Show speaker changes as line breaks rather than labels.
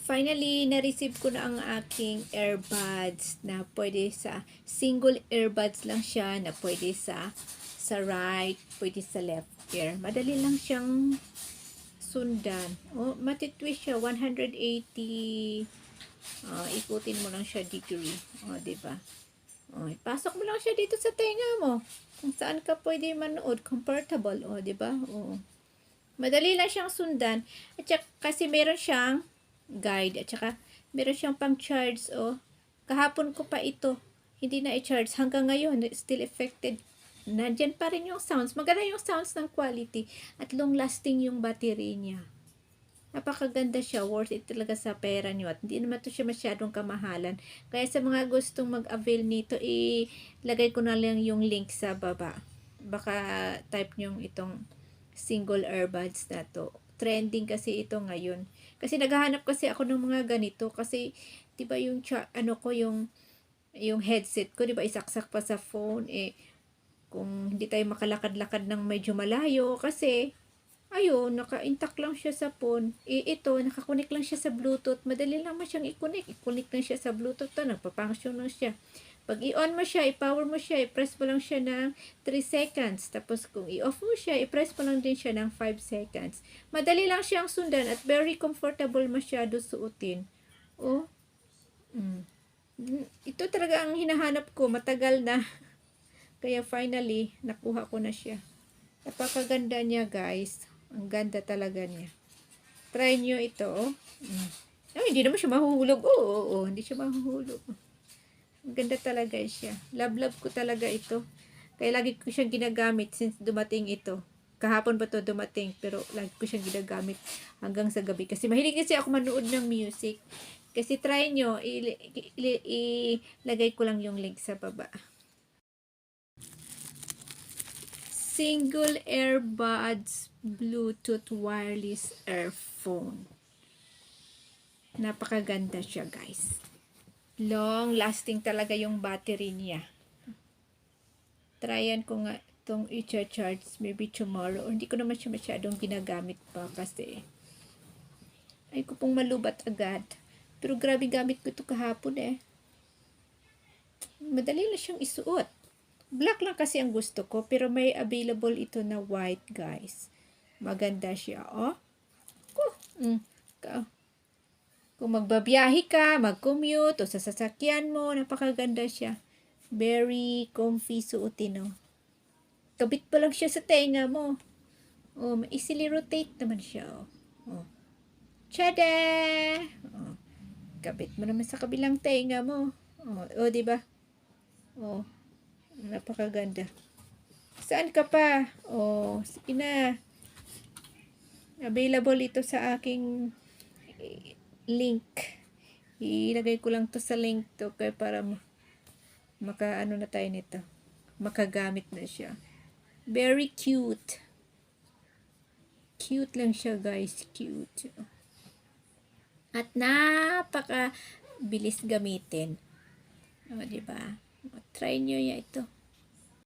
Finally, na-receive ko na ang aking earbuds na pwede sa single earbuds lang siya na pwede sa right, pwede sa left ear. Madali lang siyang sundan. Oh, matitwist siya 180. Ikutin mo lang siya degree. Diba? Pasok mo lang siya dito sa tenga mo. Kung saan ka pwede manood, comfortable, diba? Madali lang siyang sundan. At saka, kasi meron siyang guide. At saka, meron siyang pang-charge, Kahapon ko pa ito. Hindi na i-charge. Hanggang ngayon, still affected. Nandyan pa rin yung sounds. Maganda yung sounds ng quality. At long-lasting yung battery niya. Napakaganda siya. Worth it talaga sa pera nyo. At hindi naman to siya masyadong kamahalan. Kaya sa mga gustong mag-avail nito, ilagay ko na lang yung link sa baba. Baka type nyo itong single earbuds na to. Trending kasi ito ngayon. Kasi naghahanap kasi ako ng mga ganito. Kasi, diba yung, yung headset ko, diba isaksak pa sa phone, kung hindi tayo makalakad-lakad ng medyo malayo, kasi, ayun, naka-intact lang siya sa phone. Ito, nakakunik lang siya sa Bluetooth. Madali lang mo siyang i-connect. I-connect lang siya sa Bluetooth to. Nagpapunction lang siya. Pag i-on mo siya, i-power mo siya, i-press mo lang siya ng 3 seconds. Tapos kung i-off mo siya, i-press mo lang din siya ng 5 seconds. Madali lang siyang sundan at very comfortable masyado suotin. Ito talaga ang hinahanap ko. Matagal na. Kaya finally, nakuha ko na siya. Napakaganda niya, guys. Ang ganda talaga niya. Try nyo ito, hindi naman siya mahuhulog. Hindi siya mahuhulog. Ang ganda talaga siya. Love ko talaga ito. Kaya lagi ko siyang ginagamit since dumating ito. Kahapon pa to dumating, pero lagi ko siyang ginagamit hanggang sa gabi. Kasi mahilig kasi ako manood ng music. Kasi try nyo, ilagay ko lang yung link sa baba. Single earbuds Bluetooth wireless earphone. Napakaganda siya, guys. Long lasting talaga yung battery niya. Tryan ko nga itong i-charge maybe tomorrow. Or hindi ko naman siya masyadong ginagamit pa kasi ay ko pong malubat agad. Pero grabe gamit ko ito kahapon Madali lang siyang isuot. Black lang kasi ang gusto ko, pero may available ito na white, guys. Maganda siya, Kung magbabiyahe ka, mag-commute, o sa sasakyan mo, napakaganda siya. Very comfy suotin, Kabit pa lang siya sa tenga mo. Easily rotate naman siya, Tada! Kabit mo naman sa kabilang tenga mo. Diba? Napakaganda. Saan ka pa? Sige na. Available ito sa aking link. Ilagay ko lang to sa link to kaya para makaano na tayo nito. Makagamit na siya. Very cute. Cute lang siya, guys. Cute. At napaka bilis gamitin. Diba? Try nyo ya ito.